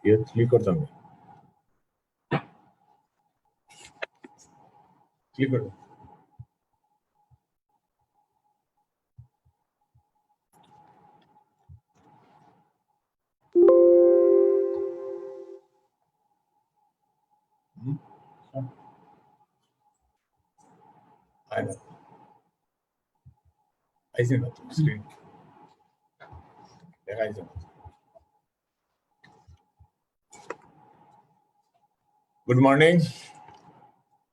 ये क्लिक करता हूँ क्लिक कर ऐसे ना स्क्रीन देखा ऐसे Good morning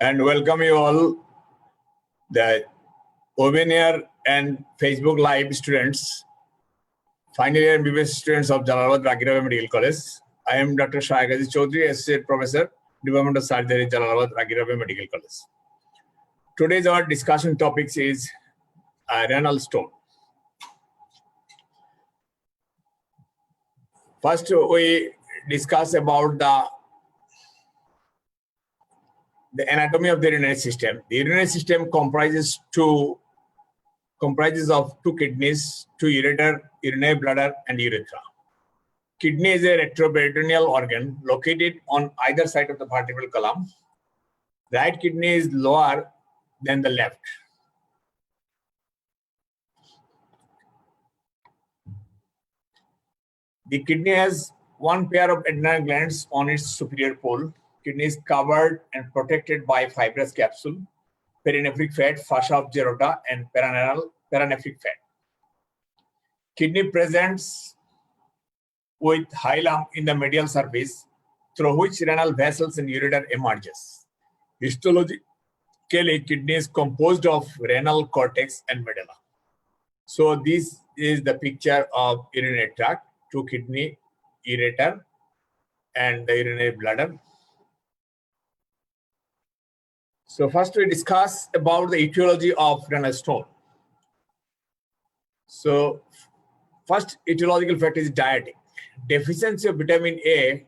and welcome you all, the webinar and Facebook Live students, final year MBBS students of Jalalabad Rakirabad Medical College. I am Dr. Shahagazi Chaudhary, Associate Professor, Department of Surgery, Jalalabad Rakirabad Medical College. Today's our discussion topics is renal stone. First, we discuss about the anatomy of the urinary system. The urinary system comprises of two kidneys, two ureter, urinary bladder, and urethra. Kidney is a retroperitoneal organ located on either side of the vertebral column. Right kidney is lower than the left. The kidney has one pair of adrenal glands on its superior pole. Kidney is covered and protected by fibrous capsule, perinephric fat, fascia of Gerota, and paranephric fat. Kidney presents with hilum in the medial surface, through which renal vessels and ureter emerges. Histologically, kidney is composed of renal cortex and medulla. So this is the picture of urinary tract, two kidney, ureter, and the urinary bladder. So first we discuss about the etiology of renal stone. So first etiological factor is dieting. Deficiency of vitamin A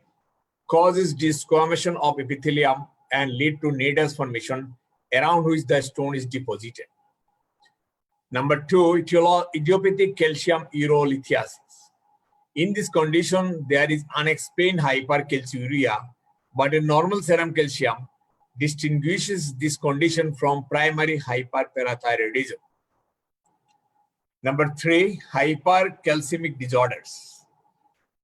causes desquamation of epithelium and lead to nadus formation around which the stone is deposited. Number two, idiopathic calcium urolithiasis. In this condition, there is unexplained hypercalciuria, but a normal serum calcium distinguishes this condition from primary hyperparathyroidism. Number three, hypercalcemic disorders.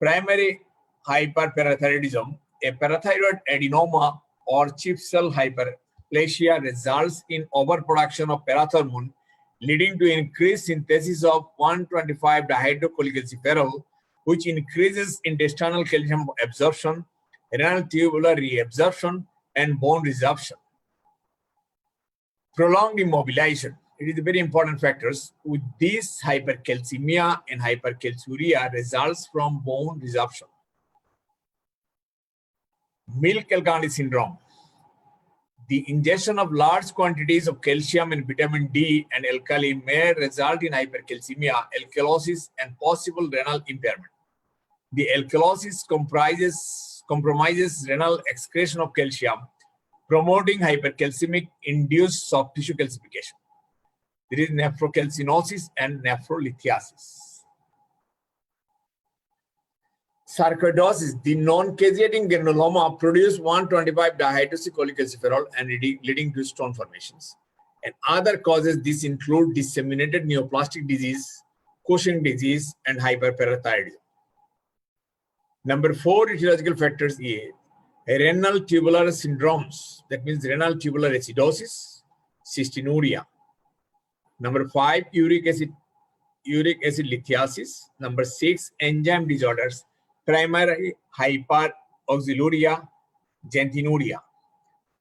Primary hyperparathyroidism, a parathyroid adenoma or chief cell hyperplasia results in overproduction of parathormone, leading to increased synthesis of 1,25-dihydrocholecalciferol, which increases intestinal calcium absorption, renal tubular reabsorption, and bone resorption. Prolonged immobilization. It is a very important factors. With this, hypercalcemia and hypercalciuria results from bone resorption. Milk alkaline syndrome. The ingestion of large quantities of calcium and vitamin D and alkali may result in hypercalcemia, alkalosis, and possible renal impairment. The alkalosis compromises renal excretion of calcium, promoting hypercalcemic induced soft tissue calcification. There is nephrocalcinosis and nephrolithiasis. Sarcoidosis, the non-caseating granuloma produce 1,25-dihydroxycholecalciferol and leading to stone formations. And other causes this include disseminated neoplastic disease, Cushing disease, and hyperparathyroidism. Number four, etiological factors is renal tubular syndromes, that means renal tubular acidosis, cystinuria. Number five, uric acid lithiasis. Number six, enzyme disorders, primary hyperoxaluria, xanthinuria.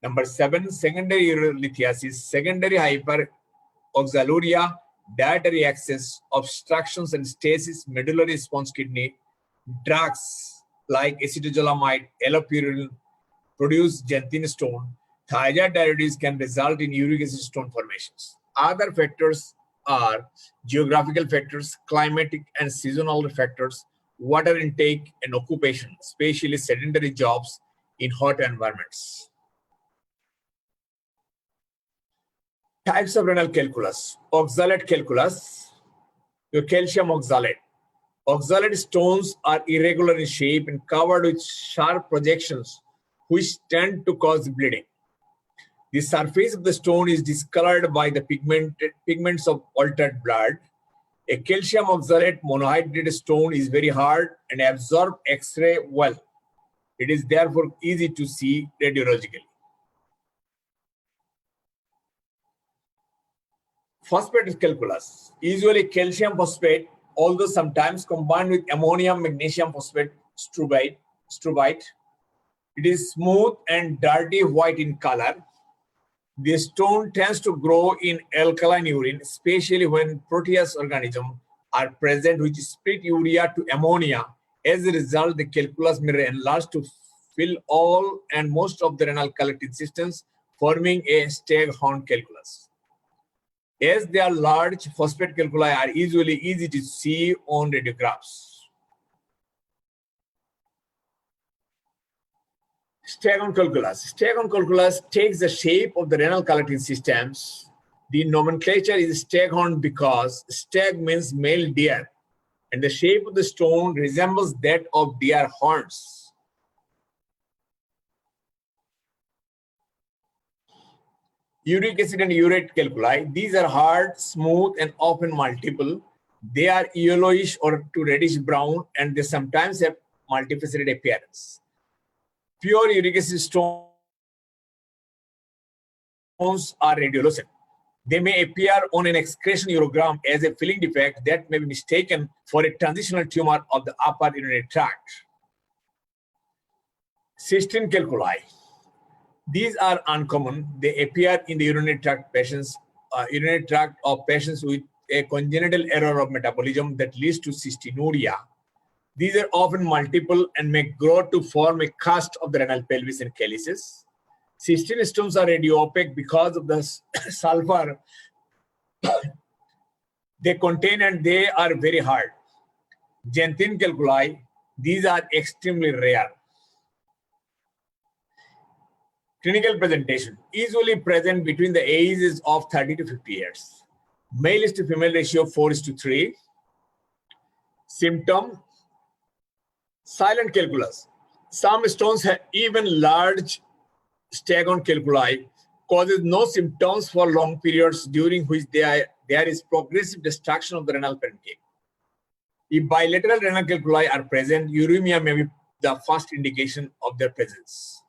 Number seven, secondary urolithiasis, secondary hyperoxaluria, dietary excess, obstructions and stasis, medullary response kidney. Drugs like acetozolamide, allopurinol produce xanthine stone. Thiazide diuresis can result in uric acid stone formations. Other factors are geographical factors, climatic and seasonal factors, water intake, and occupation, especially sedentary jobs in hot environments. Types of renal calculus. Oxalate calculus, your calcium oxalate. Oxalate stones are irregular in shape and covered with sharp projections, which tend to cause bleeding. The surface of the stone is discolored by the pigments of altered blood. A calcium oxalate monohydrate stone is very hard and absorbs X-ray well. It is therefore easy to see radiologically. Phosphate calculus, usually calcium phosphate, although sometimes combined with ammonium magnesium phosphate struvite. It is smooth and dirty white in color. The stone tends to grow in alkaline urine, especially when proteus organisms are present which split urea to ammonia. As a result, the calculus may enlarge to fill all and most of the renal collecting systems, forming a staghorn calculus. As they are large, phosphate calculi are usually easy to see on radiographs. Staghorn calculus. Staghorn calculus takes the shape of the renal collecting systems. The nomenclature is staghorn because stag means male deer, and the shape of the stone resembles that of deer horns. Uric acid and urate calculi. These are hard, smooth, and often multiple. They are yellowish or to reddish brown, and they sometimes have multifaceted appearance. Pure uric acid stones are radiolucent. They may appear on an excretion urogram as a filling defect that may be mistaken for a transitional tumor of the upper urinary tract. Cystine calculi. These are uncommon. They appear in the urinary tract of patients with a congenital error of metabolism that leads to cystinuria. These are often multiple and may grow to form a cast of the renal pelvis and calyces. Cystine stones are radiopaque because of the sulfur they contain, and they are very hard. Xanthine calculi. These are extremely rare. Clinical presentation, usually present between the ages of 30 to 50 years. Male is to female ratio 4:3. Symptom, silent calculus. Some stones have even large staghorn calculi, causes no symptoms for long periods during which there is progressive destruction of the renal parenchyma. If bilateral renal calculi are present, uremia may be the first indication of their presence.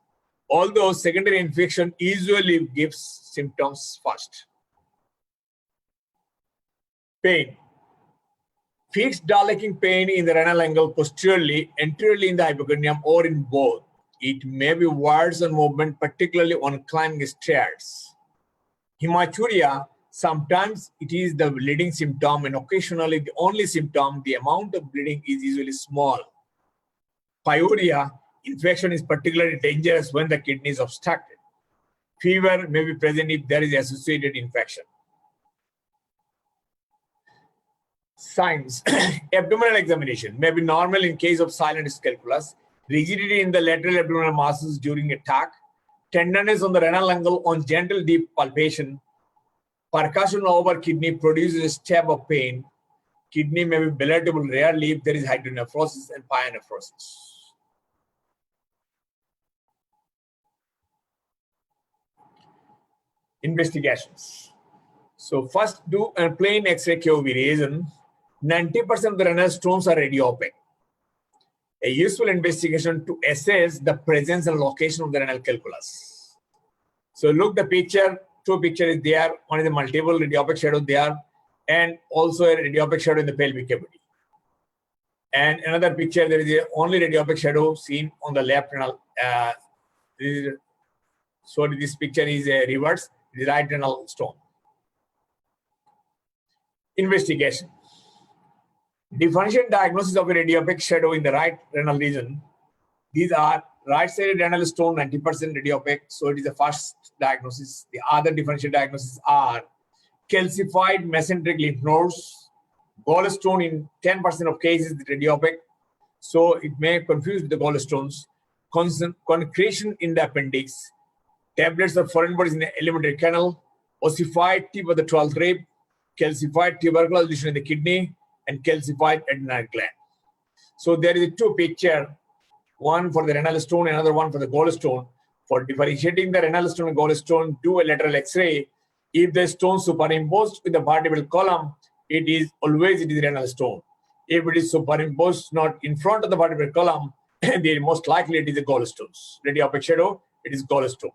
Although secondary infection usually gives symptoms first. Pain. Fixed dilating pain in the renal angle posteriorly, anteriorly in the hypochondrium, or in both. It may be worse on movement, particularly on climbing stairs. Hematuria, sometimes it is the bleeding symptom and occasionally the only symptom. The amount of bleeding is usually small. Pyuria, infection is particularly dangerous when the kidney is obstructed. Fever may be present if there is associated infection. Signs. Abdominal examination may be normal in case of silent calculus, rigidity in the lateral abdominal muscles during attack, tenderness on the renal angle on gentle deep palpation, percussion over kidney produces a stab of pain. Kidney may be palatable rarely if there is hydronephrosis and pyonephrosis. Investigations. So first, do a plain X-ray QV reason. 90% of the renal stones are radiopaque. A useful investigation to assess the presence and location of the renal calculus. So look the picture, two pictures is there. One is a multiple radiopaque shadow there, and also a radiopaque shadow in the pelvic cavity. And another picture, there is a only radiopaque shadow seen on the left renal. So this picture is a reverse, the right renal stone. Investigation. Differential diagnosis of a radiopaque shadow in the right renal region. These are right-sided renal stone, 90% radiopaque, so it is the first diagnosis. The other differential diagnoses are calcified mesenteric lymph nodes, gallstone in 10% of cases radiopaque, so it may confuse with the gallstones, concretion in the appendix, tablets of foreign bodies in the alimentary canal, ossified tip of the 12th rib, calcified tubercular lesion in the kidney, and calcified adrenal gland. So there is two pictures, one for the renal stone, another one for the gallstone. For differentiating the renal stone and gallstone, do a lateral X-ray. If the stone superimposed with the vertebral column, it is renal stone. If it is superimposed not in front of the vertebral column, then most likely it is a gallstones. Radiopaque shadow, it is gallstone.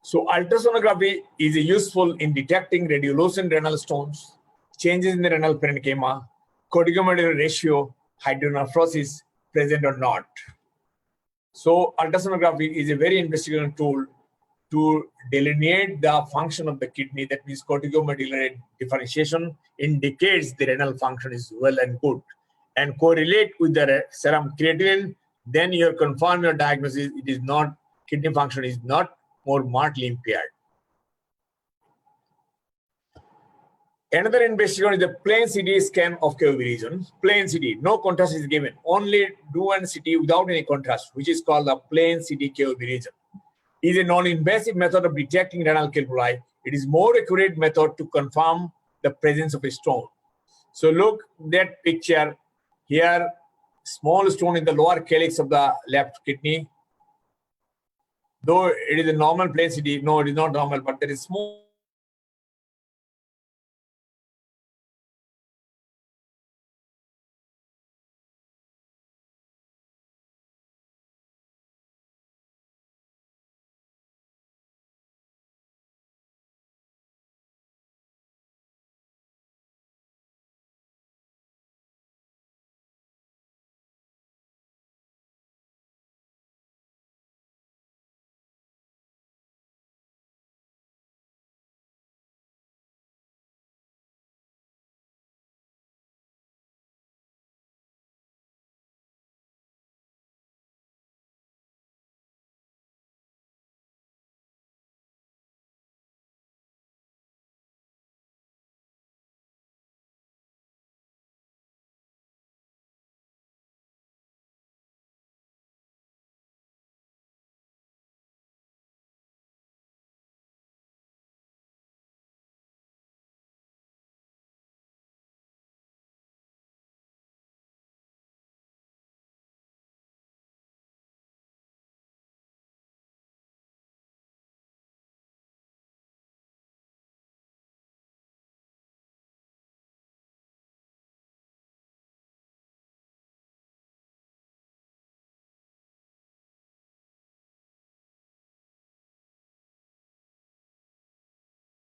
So ultrasonography is useful in detecting radiolucent renal stones, changes in the renal parenchyma, corticomedullary ratio, hydronephrosis present or not. So ultrasonography is a very investigative tool to delineate the function of the kidney. That means corticomedullary differentiation indicates the renal function is well and good, and correlate with the serum creatinine. Then you confirm your diagnosis. It is not, kidney function is not more markedly impaired. Another investigation is the plain CT scan of KOV region. Plain CT, no contrast is given. Only do an CT without any contrast, which is called the plain CT KOV region. It is a non-invasive method of detecting renal calculi. It is more accurate method to confirm the presence of a stone. So look that picture here, small stone in the lower calyx of the left kidney. Though it is a normal plain CT, no, it is not normal, but there is small